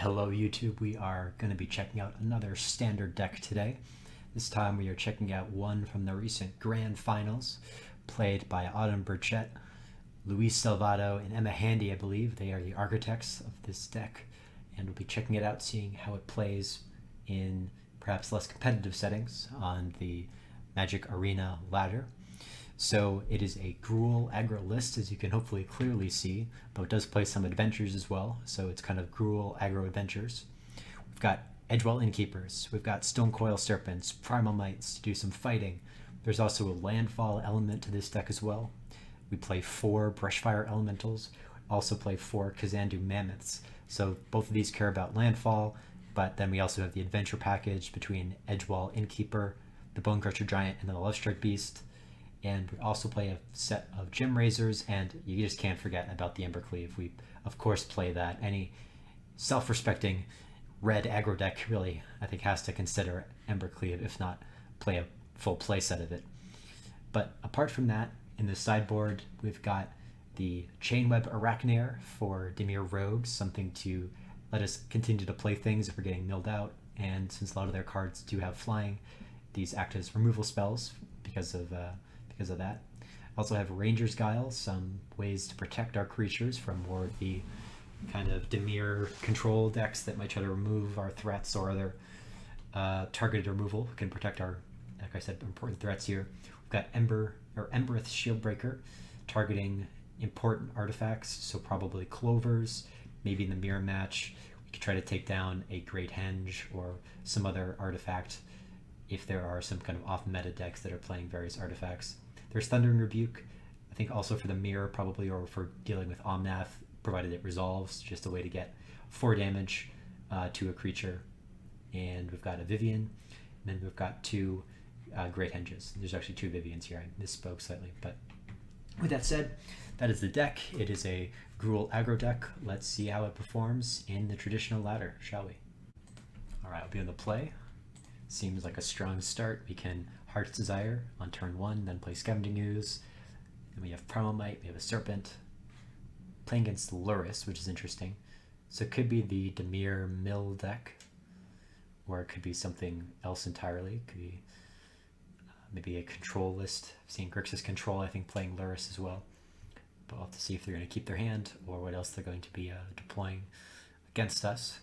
Hello YouTube, we are going to be checking out another standard deck today. This time we are checking out one from the recent Grand Finals, played by Autumn Burchett, Luis Salvato, and Emma Handy, I believe. They are the architects of this deck, and we'll be checking it out, seeing how it plays in perhaps less competitive settings on the Magic Arena ladder. So it is a Gruul Aggro list, as you can hopefully clearly see, but it does play some adventures as well, so it's kind of Gruul Aggro adventures. We've got Edgewell Innkeepers, we've got Stonecoil Serpents, Primal Mites to do some fighting. There's also a landfall element to this deck as well. We play 4 Brushfire Elementals, also play 4 Kazandu Mammoths. So both of these care about landfall, but then we also have the adventure package between Edgewell Innkeeper, the Bonecrusher Giant, and the Lovestrike Beast. And we also play a set of Gem Razors, and you just can't forget about the Embercleave. We, of course, play that. Any self-respecting red aggro deck really, I think, has to consider Embercleave, if not play a full play set of it. But apart from that, in the sideboard, we've got the Chainweb Arachnair for Dimir Rogues, something to let us continue to play things if we're getting milled out. And since a lot of their cards do have flying, these act as removal spells because of that. Also have Ranger's Guile, some ways to protect our creatures from more of the kind of Dimir control decks that might try to remove our threats, or other targeted removal can protect our, like I said, important threats here. We've got Embereth Shieldbreaker, targeting important artifacts, so probably Clovers. Maybe in the mirror match, we could try to take down a Great Henge or some other artifact if there are some kind of off-meta decks that are playing various artifacts. There's Thunder and Rebuke, I think also for the mirror probably, or for dealing with Omnath, provided it resolves, just a way to get 4 damage to a creature. And we've got a Vivian, and then we've got 2 Great Henges. There's actually 2 Vivians here, I misspoke slightly. But with that said, that is the deck. It is a Gruul aggro deck. Let's see how it performs in the traditional ladder, shall we? Alright, I'll be on the play. Seems like a strong start. We can Heart's Desire on turn 1, then play Scavenging Ooze. Then we have Primal Might, we have a Serpent. Playing against Lurrus, which is interesting. So it could be the Dimir Mill deck, or it could be something else entirely. It could be maybe a control list. I've seen Grixis Control, I think, playing Lurrus as well. But we'll have to see if they're going to keep their hand, or what else they're going to be deploying against us.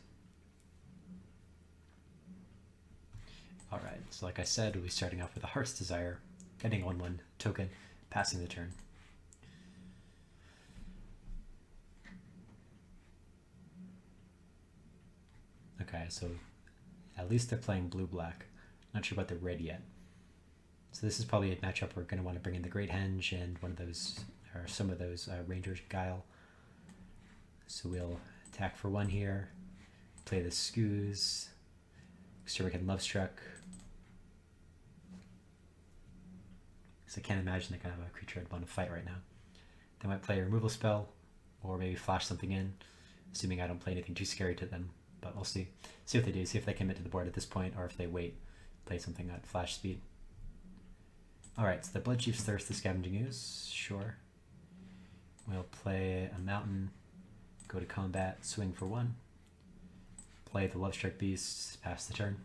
Alright, so like I said, we'll be starting off with a Heart's Desire, getting 1/1 token, passing the turn. Okay, so at least they're playing blue-black. Not sure about the red yet. So this is probably a matchup we're going to want to bring in the Great Henge and one of those, or some of those Ranger's Guile. So we'll attack for 1 here, play the Scooze, Extravagant Lovestruck. Because I can't imagine they kind of have a creature I'd want to fight right now. They might play a removal spell, or maybe flash something in, assuming I don't play anything too scary to them. But we'll see. See what they do, see if they commit to the board at this point, or if they wait, play something at flash speed. Alright, so the Bloodchief's Thirst, the Scavenging Ooze, sure. We'll play a Mountain, go to combat, swing for 1. Play the Lovestrike Beast, pass the turn.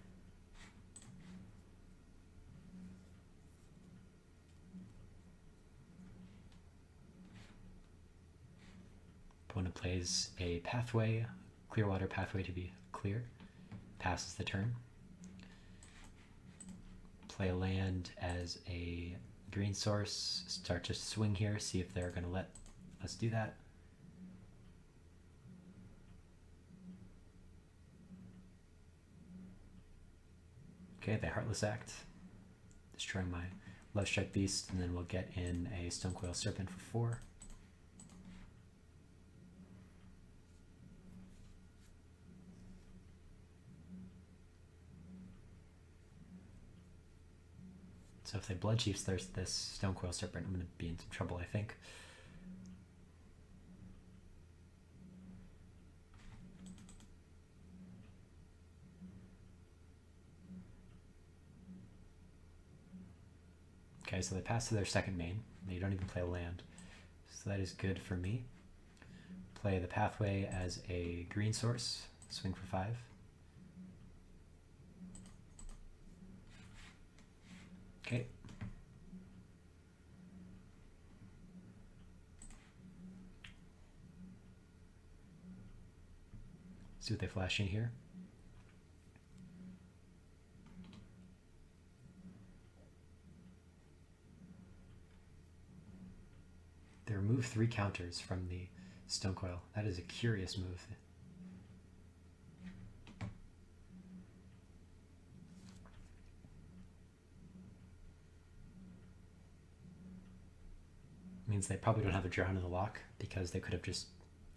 Opponent plays a Pathway, Clearwater Pathway to be clear, passes the turn. Play a land as a green source, start to swing here, see if they're going to let us do that. Okay, the Heartless Act, destroying my Lovestrike Beast, and then we'll get in a Stonecoil Serpent for 4. So if they Bloodchief's Thirst this Stonecoil Serpent, I'm going to be in some trouble, I think. Okay, so they pass to their second main. They don't even play a land. So that is good for me. Play the Pathway as a green source. Swing for 5. Okay. See what they flash in here. They remove 3 counters from the stone coil. That is a curious move. Means they probably don't have a drown in the lock because they could have just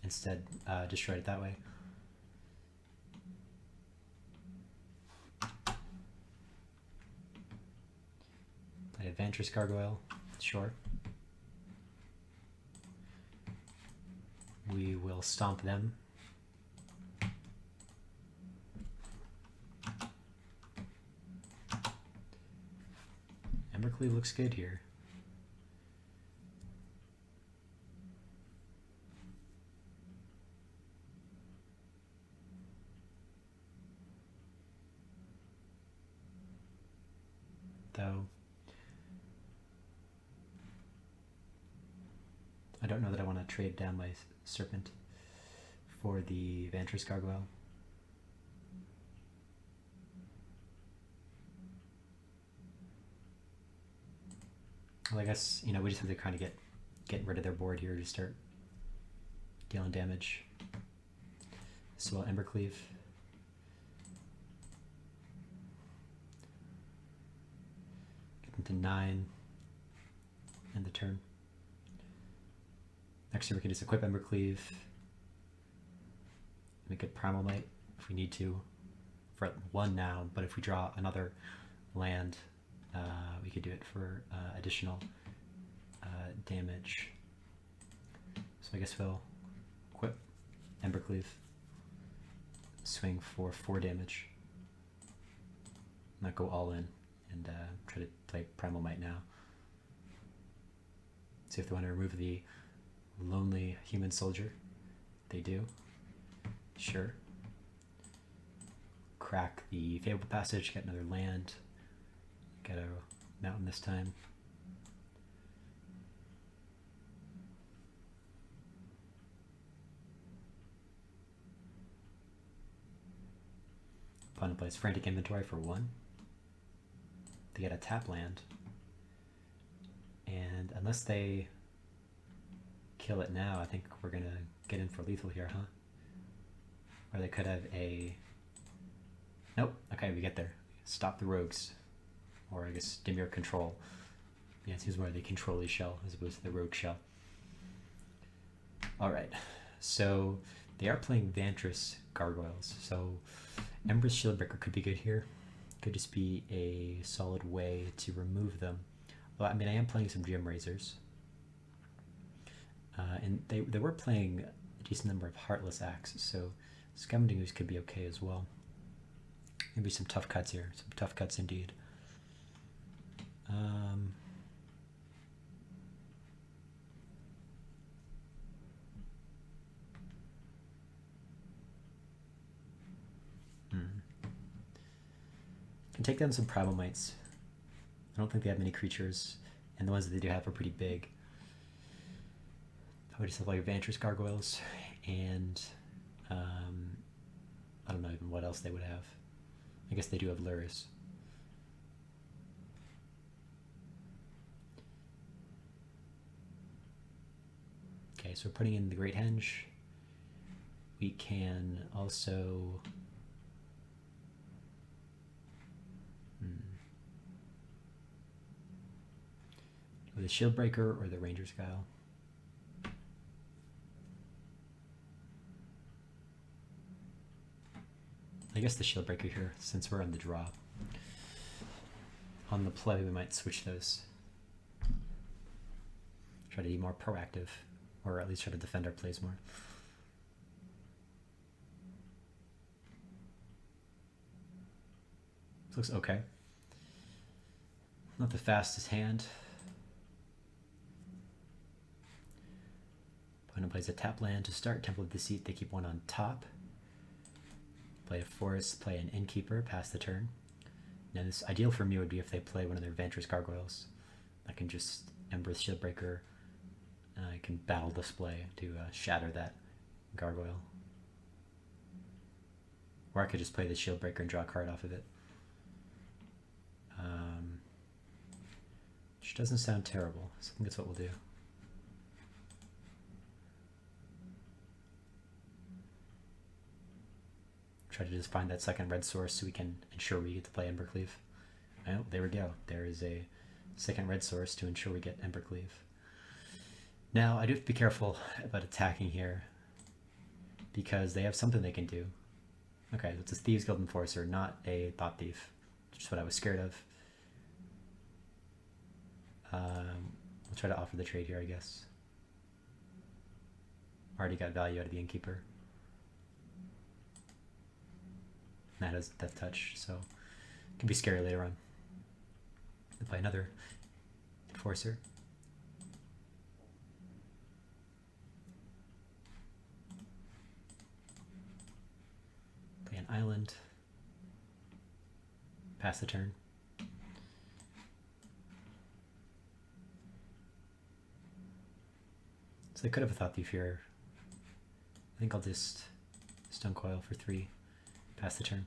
instead destroyed it that way. Play Adventurous Gargoyle, sure. We will stomp them. Embercleave looks good here. Though I don't know that I want to trade down my Serpent for the Adventurous Gargoyle. Well, I guess, you know, we just have to kind of get rid of their board here to start dealing damage. So we'll Embercleave. Get them to 9 end the turn. Next turn we can just equip Embercleave. We could Primal Might if we need to for 1 now, but if we draw another land, we could do it for additional damage. So I guess we'll equip Embercleave, swing for 4 damage, not go all in, and try to play Primal Might now. See if they want to remove the Lonely Human Soldier. They do. Sure. Crack the Fabled Passage, get another land. Get a mountain this time. Opponent plays Frantic Inventory for 1. They get a tap land. And unless they kill it now, I think we're going to get in for lethal here, huh? Or they could have a... Nope. Okay, we get there. Stop the rogues. Or I guess Dimir Control. Yeah, it seems more the control-y shell as opposed to the rogue shell. Alright, so they are playing Vantress Gargoyles. So Ember's Shieldbreaker could be good here. Could just be a solid way to remove them. Well, I mean, I am playing some Gem Razors. And they were playing a decent number of Heartless Axes, so Scavengers could be okay as well. Maybe some tough cuts here. Some tough cuts indeed. Can take down some Primal Mites. I don't think they have many creatures, and the ones that they do have are pretty big. I would just have like Vantress Gargoyles, and I don't know even what else they would have. I guess they do have Luris. Okay, so we're putting in the Great Henge. We can also... the Shieldbreaker or the Ranger's Guile. I guess the Shieldbreaker here, since we're on the draw. On the play, we might switch those. Try to be more proactive, or at least try to defend our plays more. This looks okay. Not the fastest hand. Opponent plays a tap land to start. Temple of Deceit, they keep 1 on top. Play a forest, play an innkeeper, pass the turn. Now this ideal for me would be if they play one of their Vantress Gargoyles. I can just Ember's Shieldbreaker. I can Battle Display to shatter that gargoyle. Or I could just play the Shieldbreaker and draw a card off of it. Which doesn't sound terrible, so I think that's what we'll do. Try to just find that second red source so we can ensure we get to play Embercleave. Oh, there we go. There is a second red source to ensure we get Embercleave. Now, I do have to be careful about attacking here because they have something they can do. Okay, it's a Thieves Guild Enforcer, not a Thought Thief, which is what I was scared of. We'll try to offer the trade here, I guess. Already got value out of the Innkeeper. That has Death Touch, so it can be scary later on. We'll play another Enforcer. Play an Island. Pass the turn. So they could have a Thought Thief here. I think I'll just Stone Coil for 3. Pass the turn.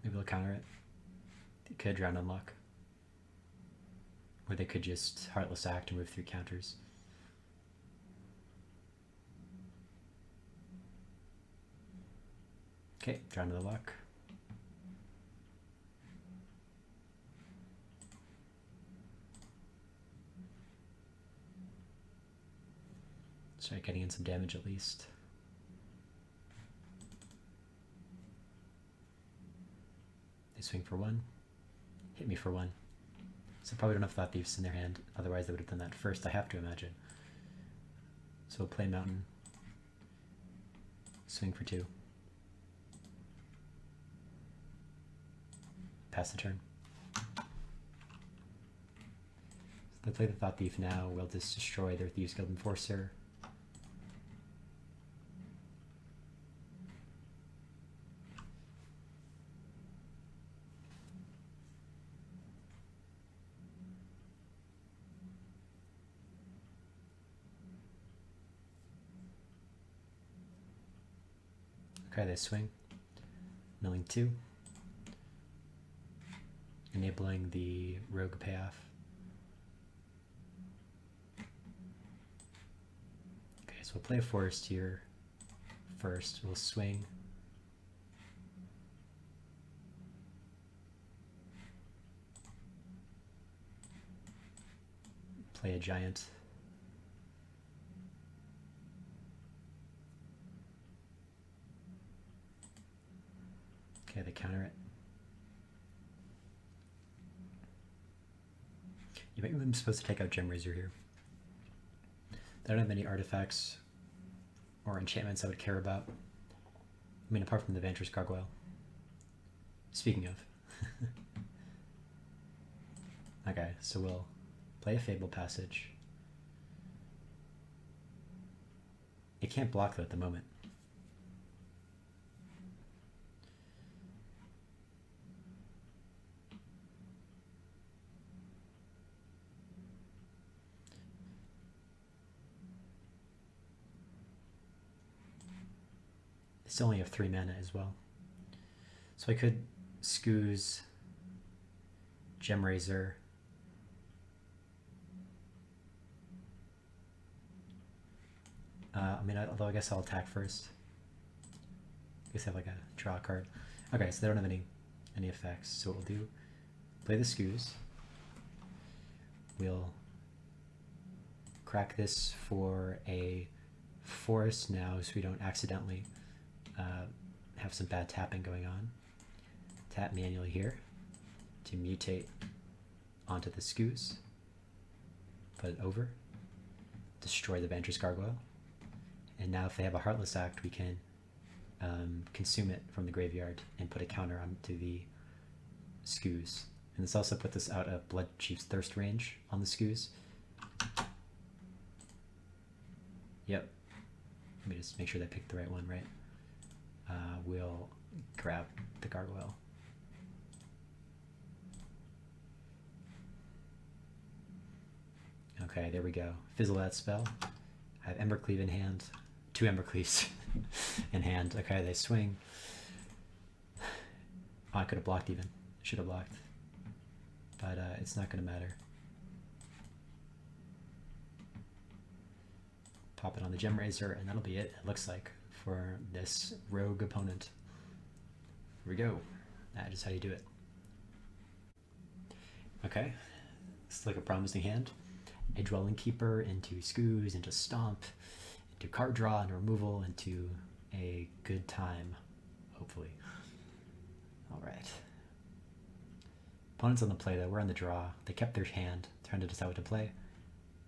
Maybe they'll counter it. They could Round Unlock. Or they could just Heartless Act and move through counters. Okay, draw another luck. Start getting in some damage at least. They swing for 1. Hit me for 1. So probably don't have Thought Thieves in their hand. Otherwise they would have done that first, I have to imagine. So we'll play Mountain. Swing for 2. Pass the turn. So they play the Thought Thief now. We'll just destroy their Thieves Guild Enforcer. Okay, they swing. Milling 2. Enabling the Rogue payoff. Okay, so we'll play a forest here first. We'll swing. Play a giant. Okay, they counter it. You might be supposed to take out Gem Razor here. They don't have many artifacts or enchantments I would care about. I mean, apart from the Vantress Gargoyle. Speaking of. Okay, so we'll play a Fable Passage. It can't block though at the moment. It's only have 3 mana as well. So I could Scooze, Gem Razor, although I guess I'll attack first. I guess I have like a draw card. Okay, so they don't have any effects. So what we'll do, play the Scooze. We'll crack this for a forest now so we don't accidentally have some bad tapping going on. Tap manually here to mutate onto the Scooze. Put it over. Destroy the Vantress Gargoyle. And now if they have a Heartless Act, we can consume it from the graveyard and put a counter onto the Scooze. And this also puts us out of Blood Chief's Thirst range on the Scooze. Yep. Let me just make sure that I picked the right one, right? We'll grab the gargoyle. Okay, there we go. Fizzle that spell. I have Embercleave in hand. 2 Embercleaves in hand. Okay, they swing. Oh, I could have blocked even. Should have blocked. But it's not going to matter. Pop it on the Gem Razor, and that'll be it, it looks like, for this rogue opponent. Here we go. That is how you do it. Okay, it's like a promising hand. A Dwelling Keeper into Skoos, into Stomp, into card draw and removal, into a good time, hopefully. All right. Opponents on the play, though. We're on the draw. They kept their hand, trying to decide what to play.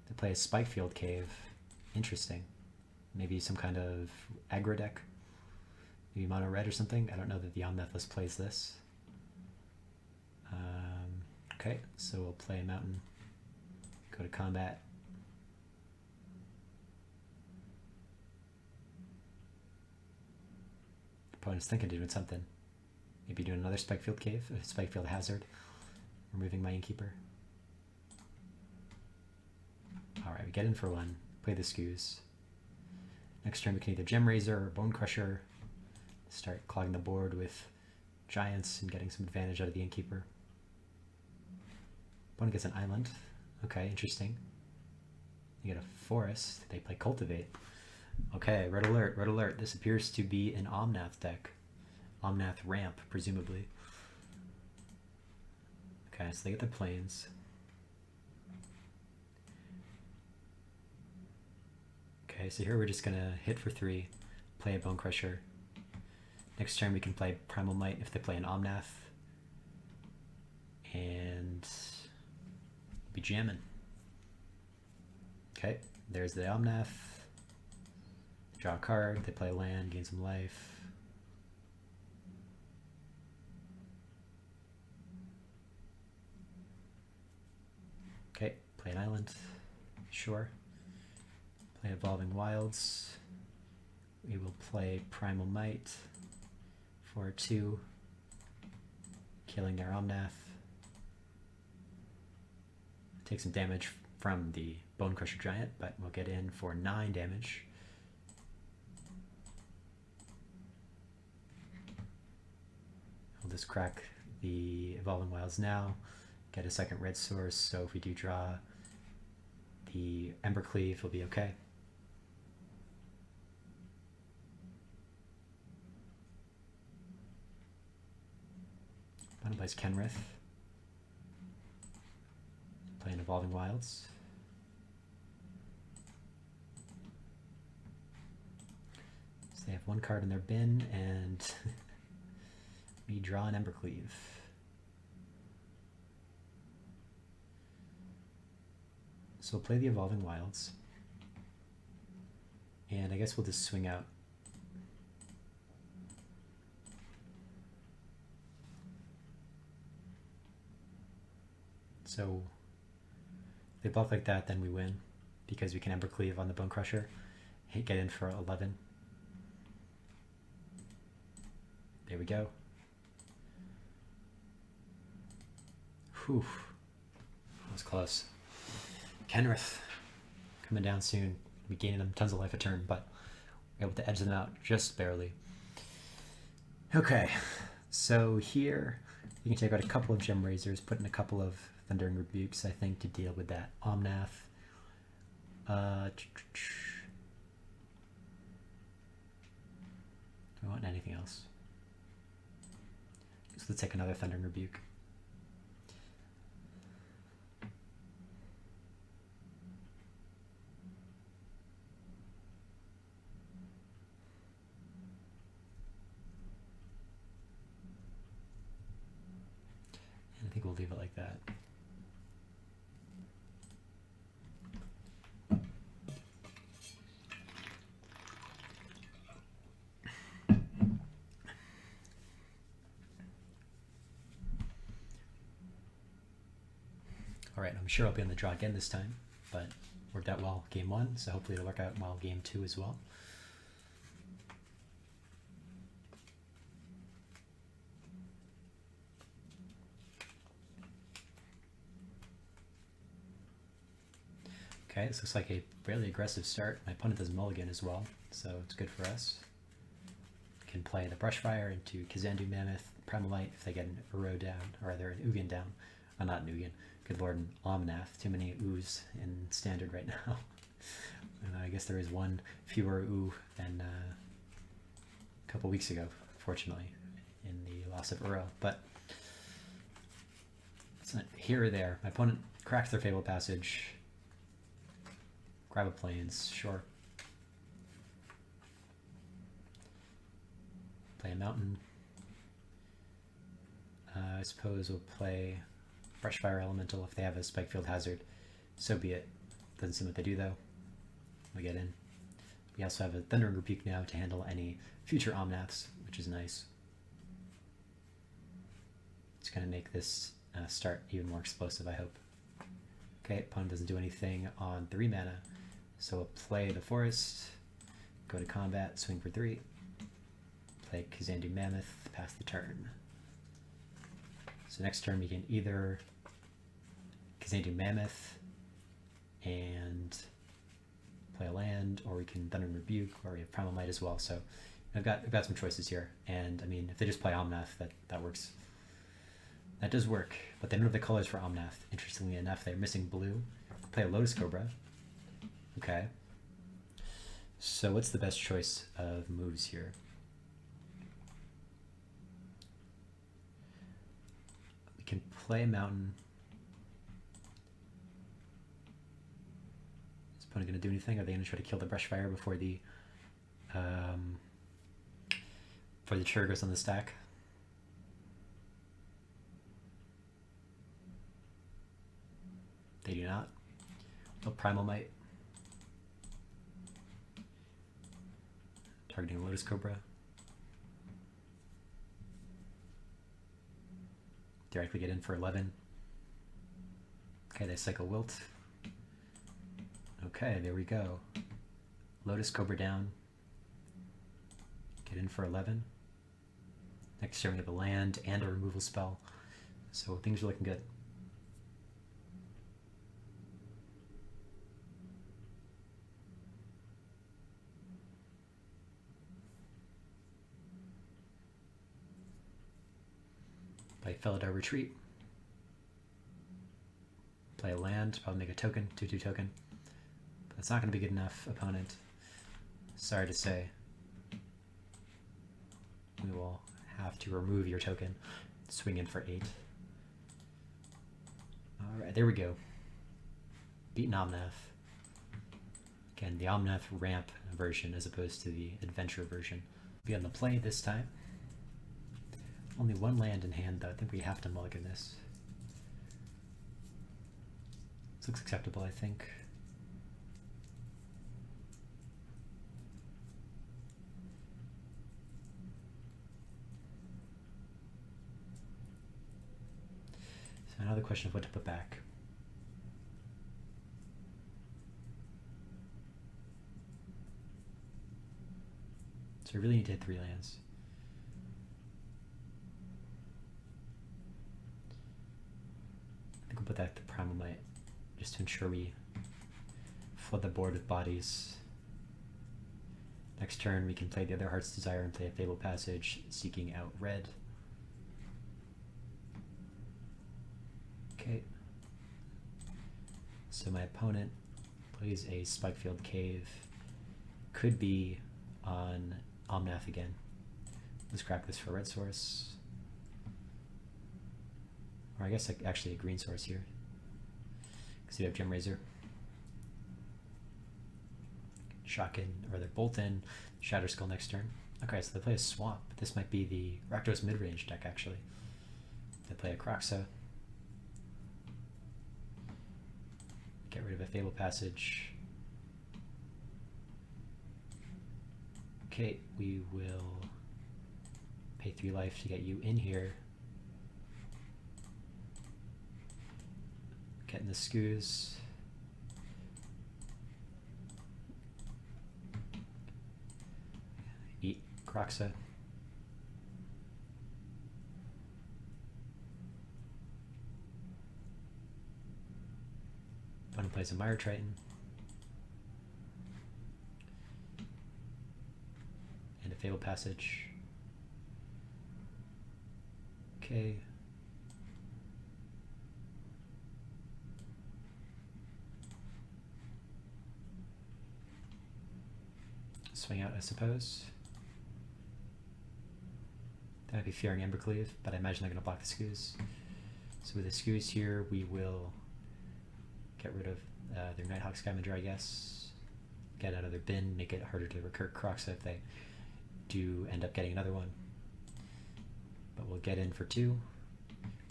They play a Spikefield Cave. Interesting. Maybe some kind of aggro deck. Maybe mono red or something. I don't know that the Omnath list plays this. Okay, so we'll play a mountain. Go to combat. Opponent's thinking of doing something. Maybe doing another Spikefield Cave, a Spikefield Hazard. Removing my Innkeeper. Alright, we get in for one. Play the Skoos. Next turn we can either Gem Razor or Bone Crusher. Start clogging the board with Giants and getting some advantage out of the Innkeeper. Opponent gets an island. Okay, interesting. You get a forest. They play Cultivate. Okay, red alert, red alert. This appears to be an Omnath deck. Omnath ramp, presumably. Okay, so they get the plains. Okay, so here we're just gonna hit for 3, play a Bone Crusher. Next turn we can play Primal Might if they play an Omnath. And be jamming. Okay, there's the Omnath. Draw a card, they play a land, gain some life. Okay, play an island. Sure. Play Evolving Wilds. We will play Primal Might for 2, killing their Omnath. Take some damage from the Bone Crusher Giant, but we'll get in for 9 damage. We'll just crack the Evolving Wilds now, get a second red source, so if we do draw the Embercleave, will be okay. One plays Kenrith. Playing Evolving Wilds. So they have 1 card in their bin, and we draw an Embercleave. So we'll play the Evolving Wilds. And I guess we'll just swing out. So if they block like that, then we win, because we can Embercleave on the Bone Crusher, get in for 11. There we go. Whew. That was close. Kenrith coming down soon. We gaining them tons of life a turn, but we're able to edge them out just barely. Okay, so here you can take out a couple of Gem Razors, put in a couple of Thundering Rebukes, I think, to deal with that Omnath. Do I want anything else? So let's take another Thundering Rebuke. And I think we'll leave it like that. Alright, I'm sure I'll be on the draw again this time, but worked out well game 1, so hopefully it'll work out well game 2 as well. Okay, this looks like a fairly aggressive start. My opponent does mulligan as well, so it's good for us. Can play the Brushfire into Kazandu Mammoth, Primal Light if they get an Uro down, or rather an Ugin down. Not an Ugin. Good lord, an Omnath. Too many Oos in Standard right now. And I guess there is one fewer Oo than a couple weeks ago, fortunately, in the loss of Uro. But it's not here or there. My opponent cracks their Fable Passage. Grab a Plains, sure. Play a Mountain. I suppose we'll play Brushfire Elemental if they have a Spikefield Hazard. So be it. Doesn't seem what they do though. We get in. We also have a Thundering Rebuke now to handle any future Omnaths, which is nice. It's going to make this start even more explosive, I hope. Okay, opponent doesn't do anything on 3 mana. So we'll play the Forest, go to combat, swing for 3. Play Kazandu Mammoth, pass the turn. So next turn we can either Kazandu Mammoth and play a land, or we can Thundering Rebuke, or we have Primal Might as well. So I've got some choices here. And I mean, if they just play Omnath, that works. That does work, but they don't have the colors for Omnath. Interestingly enough, they're missing blue. Play a Lotus Cobra. Okay. So what's the best choice of moves here? We can play a Mountain. Is opponent going to do anything? Are they going to try to kill the Brushfire before the trigger goes on the stack? They do not. No Primal Might. Targeting Lotus Cobra. Directly get in for 11. Okay, they cycle Wilt. Okay, there we go. Lotus Cobra down. Get in for 11. Next turn we have a land and a removal spell. So things are looking good. Play Felidar Retreat. Play a land, probably make a token, 2/2 token. But that's not going to be good enough, opponent. Sorry to say. We will have to remove your token. Swing in for 8. Alright, there we go. Beaten Omnath. Again, the Omnath ramp version as opposed to the adventure version. Be on the play this time. Only 1 land in hand, though. I think we have to mulligan this. This looks acceptable, I think. So now the question of what to put back. So we really need to hit 3 lands. I think we'll put that to Primal Might, just to ensure we flood the board with bodies. Next turn we can play the other Heart's Desire and play a Fable Passage, seeking out red. Okay. So my opponent plays a Spikefield Cave. Could be on Omnath again. Let's crack this for red source. Or I guess actually a green source here. Because you have Gem Razor. Shock in, or they're bolt in, Shatter Skull next turn. Okay, so they play a Swamp. This might be the Rakdos mid-range deck actually. They play a Kroxa. Get rid of a Fable Passage. Okay, we will pay 3 life to get you in here. Getting the Skoos. Eat Kroxa. Opponent plays a Mire Triton. Fabled Passage. Okay. Swing out, I suppose. That would be Fearing Embercleave, but I imagine they're going to block the Scoos. So with the Scoos here, we will get rid of their Nighthawk Scavenger, I guess. Get out of their bin, make it harder to recur Kroxa if they do end up getting another one. But we'll get in for 2.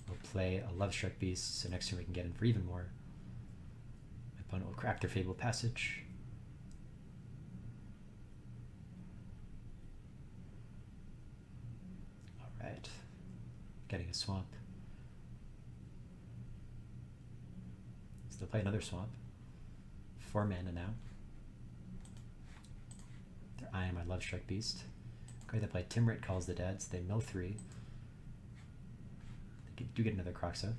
We'll play a Lovestruck Beast, so next turn we can get in for even more. My opponent will crack their Fabled Passage. Alright. Getting a swamp. So they'll play another swamp. 4 mana now. They're eyeing my Lovestruck Beast. Okay, they play Timrit Calls the Dead, so they mill 3. They do get another Kroxa.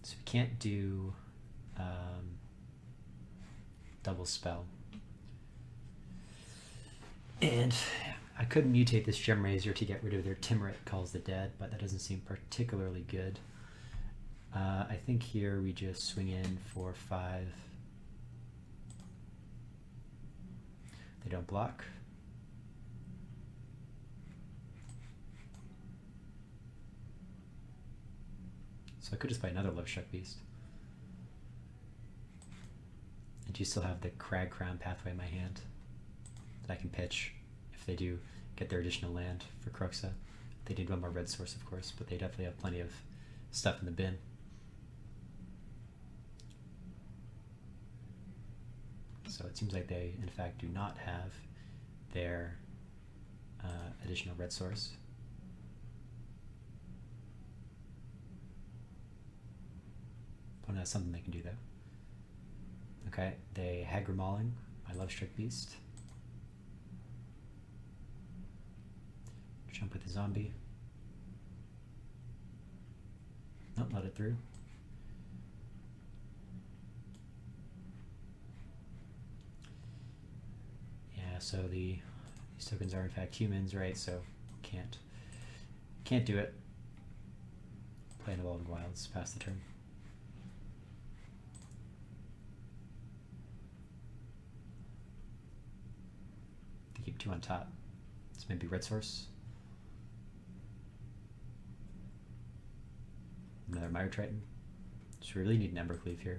So we can't do double spell. And I could mutate this Gem Razor to get rid of their Timrit Calls the Dead, but that doesn't seem particularly good. I think here we just swing in for 5. They don't block. So I could just play another Lovestruck Beast. And you still have the Crag Crown Pathway in my hand that I can pitch if they do get their additional land for Kroxa. They need one more red source, of course, but they definitely have plenty of stuff in the bin. So it seems like they, in fact, do not have their additional red source. Opponent has something they can do, though. Okay, they Hagra Mauling, my Lovestruck Beast. Jump with the zombie. Nope, let it through. Yeah, so these tokens are in fact humans, right? So can't do it. Play an Evolving Wilds, pass the turn. They keep 2 on top. This may be red source. Another Mire Triton. So we really need an Embercleave here.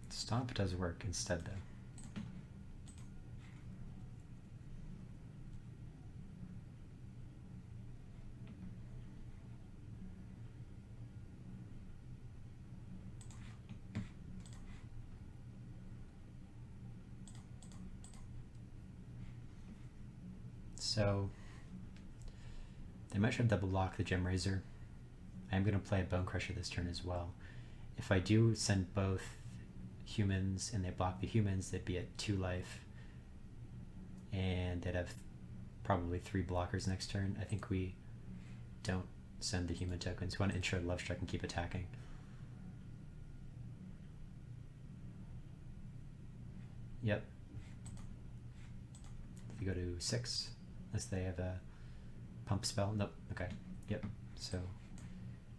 Stomp does work instead, though. So they might try to double block the Gem Razor. I am going to play a Bone Crusher this turn as well. If I do send both humans and they block the humans, they'd be at 2 life. And they'd have probably 3 blockers next turn. I think we don't send the human tokens. We want to ensure Lovestruck and keep attacking. Yep. If we go to 6, unless they have a pump spell. Nope. Okay. Yep. So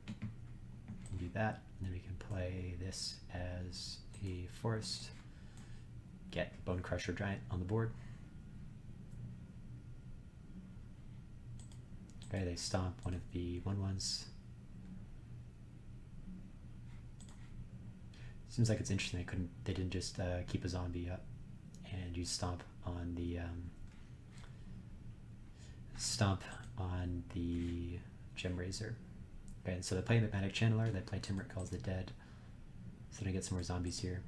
we can do that, and then we can play this as a forest. Get Bone Crusher Giant on the board. Okay, they stomp one of the 1/1s. Seems like it's interesting they didn't just keep a zombie up and use stomp on the Gem Razor. Okay, and so they play Magnetic Channeler, they play Timrit Calls the Dead. So they get some more zombies here.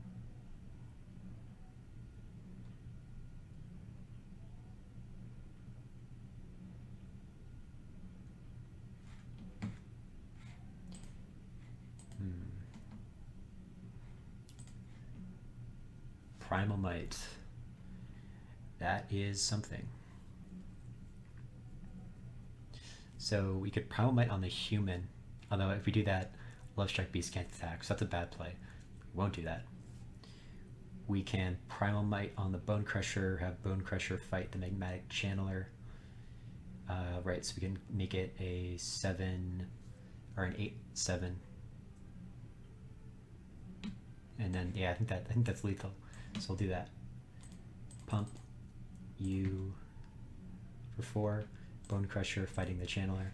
Primal Might. That is something. So we could Primal Might on the human, although if we do that, Love Strike Beast can't attack, so that's a bad play. We won't do that. We can Primal Might on the Bone Crusher, have Bone Crusher fight the Magmatic Channeler. Right, so we can make it a 7 or an 8/7. And then yeah, I think that's lethal. So we'll do that. Pump you for 4. Bone Crusher fighting the Channeler.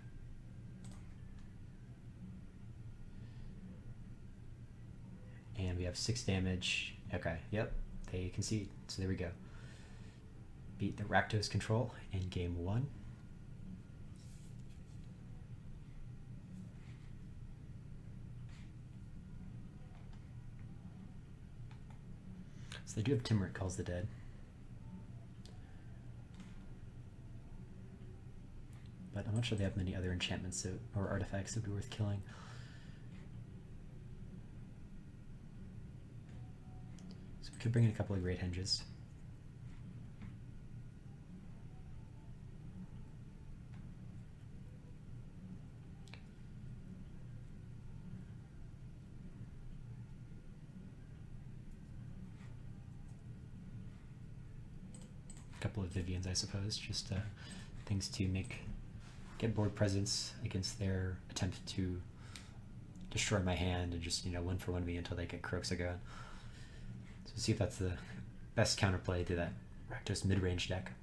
And we have 6 damage. Okay, yep, they concede. So there we go. Beat the Rakdos control in game 1. So they do have Timuric Calls the Dead. But I'm not sure they have many other enchantments or artifacts that would be worth killing. So we could bring in a couple of Great Henges. A couple of Vivians, I suppose, just things to get board presence against their attempt to destroy my hand and just, 1-for-1 me until they get Kroxa going. So see if that's the best counterplay to that Rakdos mid-range deck.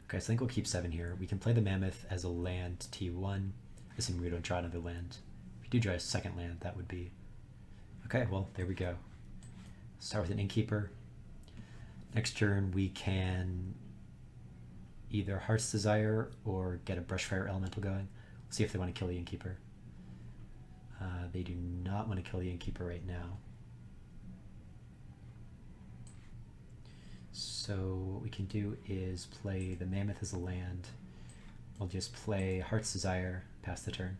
Okay, so I think we'll keep 7 here. We can play the Mammoth as a land T1, assuming we don't draw another land. If we do draw a second land, that would be... Okay, well, there we go. Start with an Innkeeper. Next turn, we can either Heart's Desire or get a Brushfire Elemental going. We'll see if they want to kill the Innkeeper. They do not want to kill the Innkeeper right now. So what we can do is play the Mammoth as a land. We'll just play Heart's Desire, pass the turn.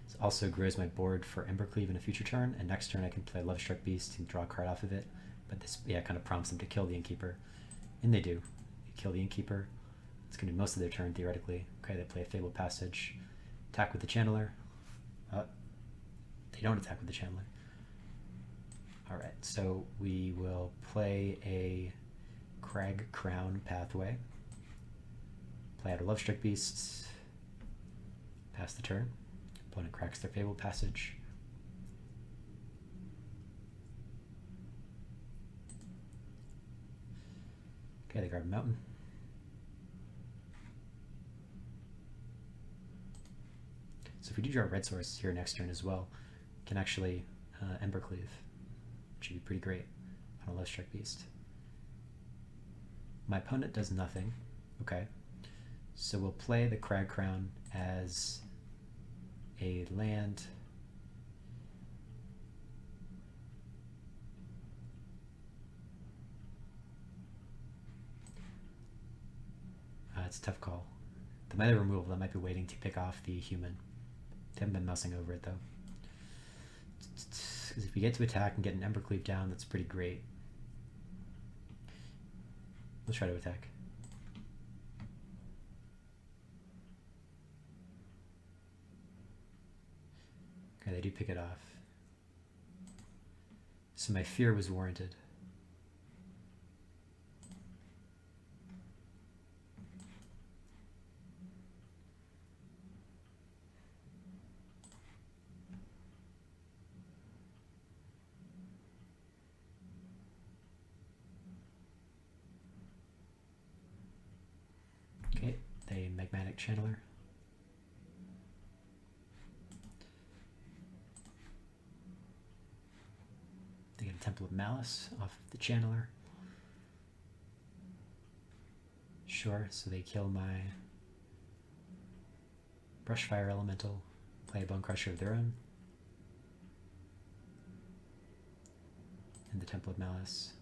This also grows my board for Embercleave in a future turn, and next turn I can play Love Struck Beast and draw a card off of it. But this kind of prompts them to kill the Innkeeper. And they do. They kill the Innkeeper. It's going to do most of their turn, theoretically. Okay, they play a Fabled Passage. Attack with the Channeler. They don't attack with the Channeler. Alright, so we will play a Crag Crown Pathway. Play out a Love Strike Beast. Pass the turn. Opponent cracks their Fabled Passage. Okay, they grab a Mountain. So if we do draw a red source here next turn as well, we can actually Embercleave, which would be pretty great on a Love Strike Beast. My opponent does nothing. Okay, so we'll play the Crag Crown as a land. It's a tough call. The Might of Removal, that might be waiting to pick off the human. They haven't been mousing over it though. Because if we get to attack and get an Embercleave down, that's pretty great. Let's try to attack. Okay, they do pick it off. So my fear was warranted. Okay, they Magmatic Channeler. They get a Temple of Malice off of the Channeler. Sure, so they kill my Brushfire Elemental, play a Bone Crusher of their own, and the Temple of Malice.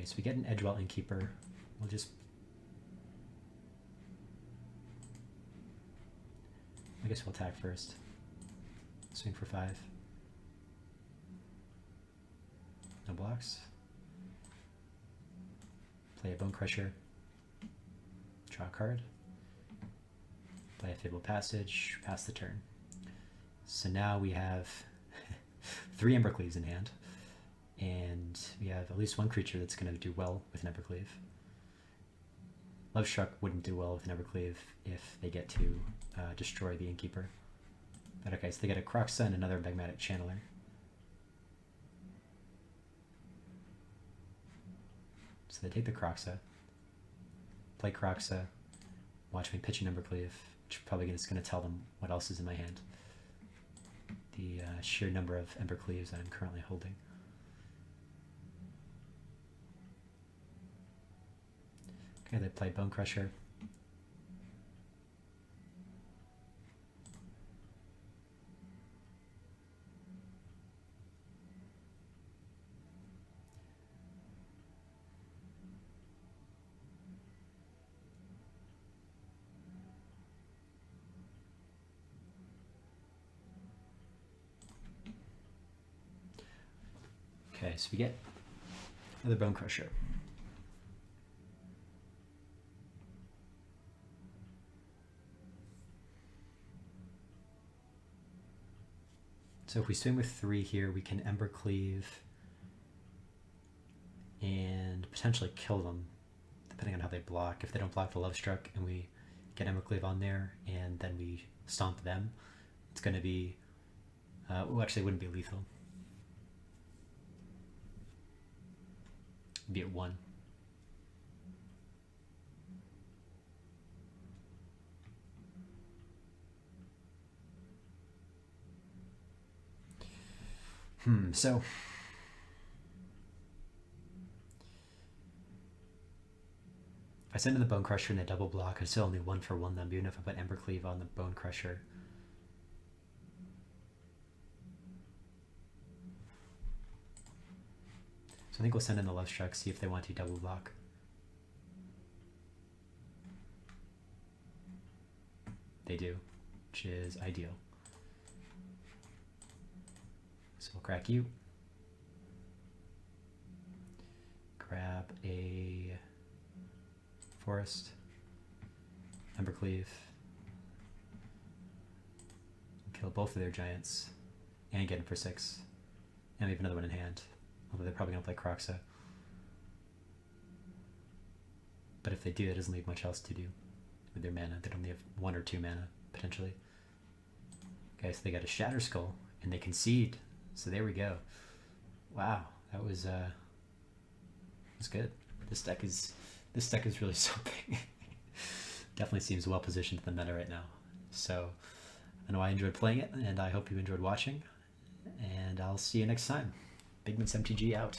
Okay, so we get an Edgewell Innkeeper. We'll just... I guess we'll attack first. Swing for 5. No blocks. Play a Bone Crusher. Draw a card. Play a Fabled Passage. Pass the turn. So now we have 3 Embercleaves in hand. And we have at least one creature that's going to do well with an Embercleave. Lovestruck wouldn't do well with an Evercleave if they get to destroy the Innkeeper. But okay, so they get a Kroxa and another Magmatic Channeler. So they take the Kroxa, play Kroxa, watch me pitch an Embercleave, which is probably just going to tell them what else is in my hand. The sheer number of Embercleaves that I'm currently holding. Okay, they play Bone Crusher. Okay, so we get another Bone Crusher. So if we swing with 3 here, we can Embercleave and potentially kill them, depending on how they block. If they don't block the Lovestruck and we get Embercleave on there and then we stomp them, it's going to be, well, actually it wouldn't be lethal. It'd be at 1. So if I send in the Bone Crusher and they double block, I still only 1 for 1 them, even if I put Embercleave on the Bone Crusher. So I think we'll send in the Lovestruck, see if they want to double block. They do, which is ideal. So we'll crack you. Grab a Forest, Embercleave, kill both of their giants, and get him for 6. And we have another one in hand, although they're probably going to play Kroxa. But if they do, it doesn't leave much else to do with their mana. They'd only have 1 or 2 mana, potentially. Okay, so they got a Shatter Skull, and they concede. So there we go. Wow, that was good. This deck is really something. Definitely seems well positioned in the meta right now. So I know I enjoyed playing it, and I hope you enjoyed watching. And I'll see you next time. Bigmints MTG out.